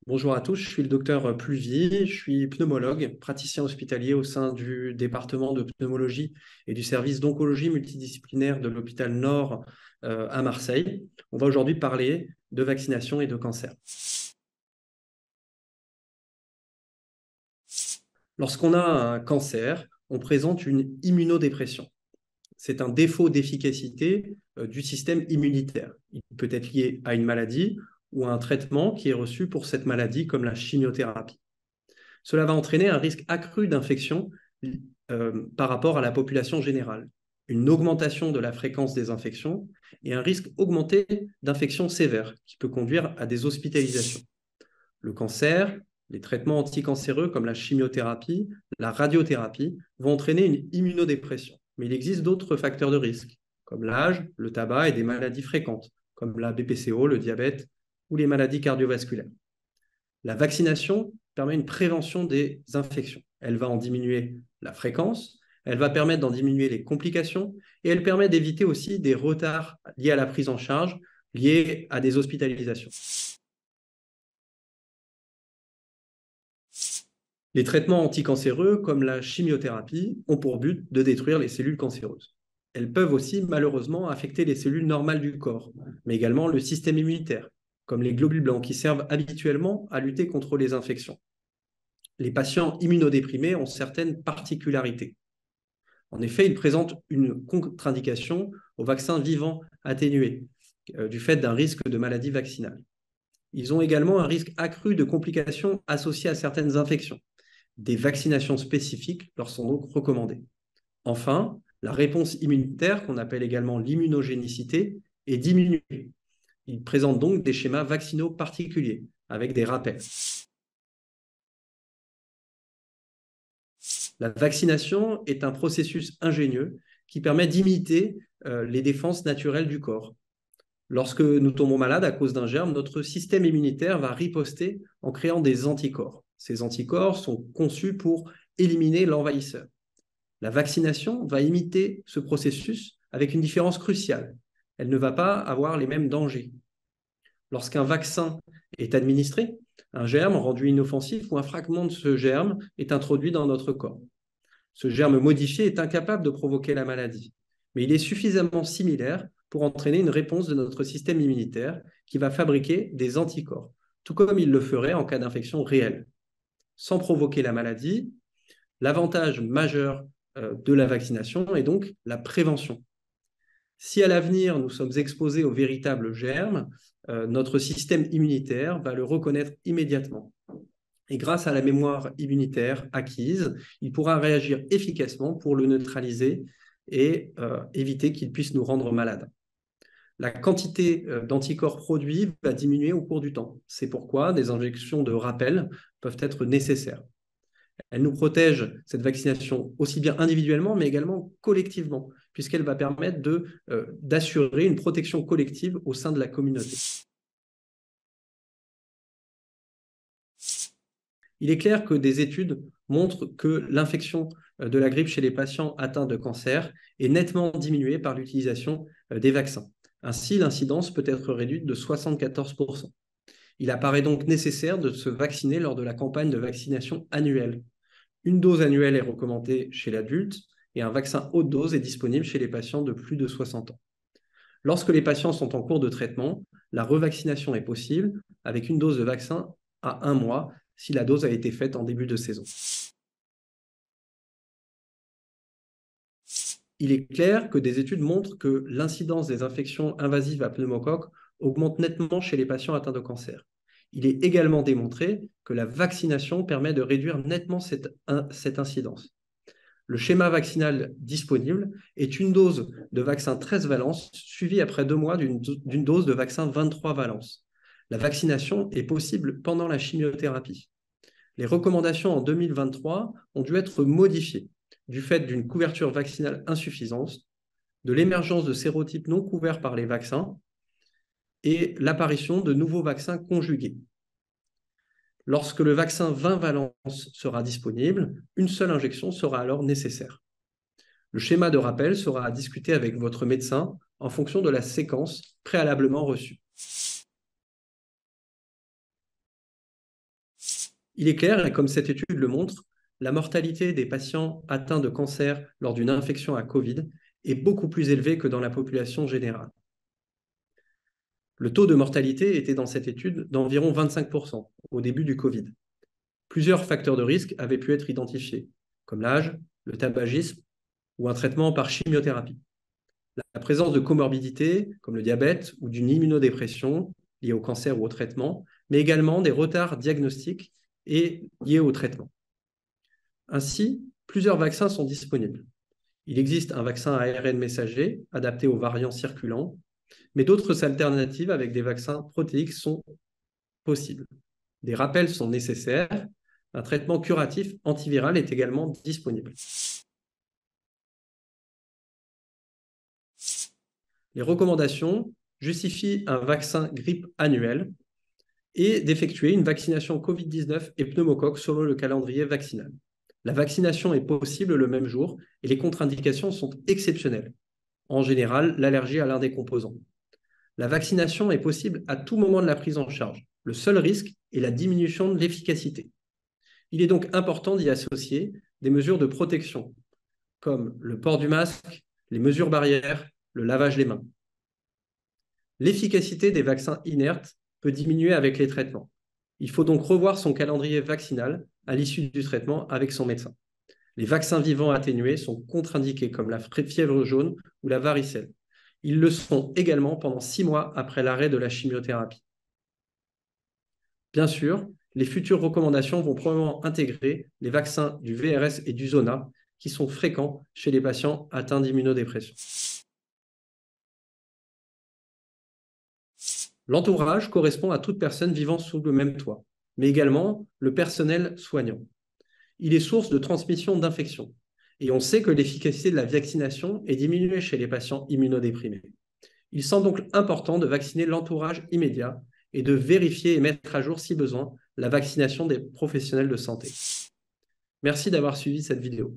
Bonjour à tous, je suis le docteur Pluvy, je suis pneumologue, praticien hospitalier au sein du département de pneumologie et du service d'oncologie multidisciplinaire de l'hôpital Nord à Marseille. On va aujourd'hui parler de vaccination et de cancer. Lorsqu'on a un cancer, on présente une immunodépression. C'est un défaut d'efficacité du système immunitaire. Il peut être lié à une maladie ou à un traitement qui est reçu pour cette maladie, comme la chimiothérapie. Cela va entraîner un risque accru d'infection par rapport à la population générale, une augmentation de la fréquence des infections et un risque augmenté d'infections sévères qui peut conduire à des hospitalisations. Le cancer, les traitements anticancéreux comme la chimiothérapie, la radiothérapie vont entraîner une immunodépression. Mais il existe d'autres facteurs de risque, comme l'âge, le tabac et des maladies fréquentes, comme la BPCO, le diabète ou les maladies cardiovasculaires. La vaccination permet une prévention des infections. Elle va en diminuer la fréquence, elle va permettre d'en diminuer les complications et elle permet d'éviter aussi des retards liés à la prise en charge, liés à des hospitalisations. Les traitements anticancéreux, comme la chimiothérapie, ont pour but de détruire les cellules cancéreuses. Elles peuvent aussi malheureusement affecter les cellules normales du corps, mais également le système immunitaire, comme les globules blancs qui servent habituellement à lutter contre les infections. Les patients immunodéprimés ont certaines particularités. En effet, ils présentent une contre-indication au vaccin vivant atténué du fait d'un risque de maladie vaccinale. Ils ont également un risque accru de complications associées à certaines infections. Des vaccinations spécifiques leur sont donc recommandées. Enfin, la réponse immunitaire, qu'on appelle également l'immunogénicité, est diminuée. Ils présentent donc des schémas vaccinaux particuliers, avec des rappels. La vaccination est un processus ingénieux qui permet d'imiter les défenses naturelles du corps. Lorsque nous tombons malades à cause d'un germe, notre système immunitaire va riposter en créant des anticorps. Ces anticorps sont conçus pour éliminer l'envahisseur. La vaccination va imiter ce processus avec une différence cruciale. Elle ne va pas avoir les mêmes dangers. Lorsqu'un vaccin est administré, un germe rendu inoffensif ou un fragment de ce germe est introduit dans notre corps. Ce germe modifié est incapable de provoquer la maladie, mais il est suffisamment similaire pour entraîner une réponse de notre système immunitaire qui va fabriquer des anticorps, tout comme il le ferait en cas d'infection réelle. Sans provoquer la maladie, l'avantage majeur de la vaccination est donc la prévention. Si à l'avenir nous sommes exposés au véritable germe, notre système immunitaire va le reconnaître immédiatement. Et grâce à la mémoire immunitaire acquise, il pourra réagir efficacement pour le neutraliser et éviter qu'il puisse nous rendre malades. La quantité d'anticorps produits va diminuer au cours du temps. C'est pourquoi des injections de rappel peuvent être nécessaires. Elle nous protège, cette vaccination, aussi bien individuellement, mais également collectivement, puisqu'elle va permettre d'assurer une protection collective au sein de la communauté. Il est clair que des études montrent que l'infection de la grippe chez les patients atteints de cancer est nettement diminuée par l'utilisation des vaccins. Ainsi, l'incidence peut être réduite de 74%. Il apparaît donc nécessaire de se vacciner lors de la campagne de vaccination annuelle. Une dose annuelle est recommandée chez l'adulte et un vaccin haute dose est disponible chez les patients de plus de 60 ans. Lorsque les patients sont en cours de traitement, la revaccination est possible avec une dose de vaccin à 1 mois si la dose a été faite en début de saison. Il est clair que des études montrent que l'incidence des infections invasives à pneumocoque augmente nettement chez les patients atteints de cancer. Il est également démontré que la vaccination permet de réduire nettement cette incidence. Le schéma vaccinal disponible est une dose de vaccin 13 valences suivie après 2 mois d'une dose de vaccin 23 valences. La vaccination est possible pendant la chimiothérapie. Les recommandations en 2023 ont dû être modifiées du fait d'une couverture vaccinale insuffisante, de l'émergence de sérotypes non couverts par les vaccins et l'apparition de nouveaux vaccins conjugués. Lorsque le vaccin 20 valences sera disponible, une seule injection sera alors nécessaire. Le schéma de rappel sera à discuter avec votre médecin en fonction de la séquence préalablement reçue. Il est clair, et comme cette étude le montre, la mortalité des patients atteints de cancer lors d'une infection à Covid est beaucoup plus élevée que dans la population générale. Le taux de mortalité était dans cette étude d'environ 25% au début du Covid. Plusieurs facteurs de risque avaient pu être identifiés, comme l'âge, le tabagisme ou un traitement par chimiothérapie. La présence de comorbidités comme le diabète ou d'une immunodépression liée au cancer ou au traitement, mais également des retards diagnostiques et liés au traitement. Ainsi, plusieurs vaccins sont disponibles. Il existe un vaccin à ARN messager adapté aux variants circulants, mais d'autres alternatives avec des vaccins protéiques sont possibles. Des rappels sont nécessaires. Un traitement curatif antiviral est également disponible. Les recommandations justifient un vaccin grippe annuel et d'effectuer une vaccination Covid-19 et pneumocoque selon le calendrier vaccinal. La vaccination est possible le même jour et les contre-indications sont exceptionnelles. En général, l'allergie à l'un des composants. La vaccination est possible à tout moment de la prise en charge. Le seul risque est la diminution de l'efficacité. Il est donc important d'y associer des mesures de protection, comme le port du masque, les mesures barrières, le lavage des mains. L'efficacité des vaccins inertes peut diminuer avec les traitements. Il faut donc revoir son calendrier vaccinal à l'issue du traitement avec son médecin. Les vaccins vivants atténués sont contre-indiqués comme la fièvre jaune ou la varicelle. Ils le sont également pendant 6 mois après l'arrêt de la chimiothérapie. Bien sûr, les futures recommandations vont probablement intégrer les vaccins du VRS et du Zona qui sont fréquents chez les patients atteints d'immunodépression. L'entourage correspond à toute personne vivant sous le même toit, mais également le personnel soignant. Il est source de transmission d'infections et on sait que l'efficacité de la vaccination est diminuée chez les patients immunodéprimés. Il semble donc important de vacciner l'entourage immédiat et de vérifier et mettre à jour, si besoin, la vaccination des professionnels de santé. Merci d'avoir suivi cette vidéo.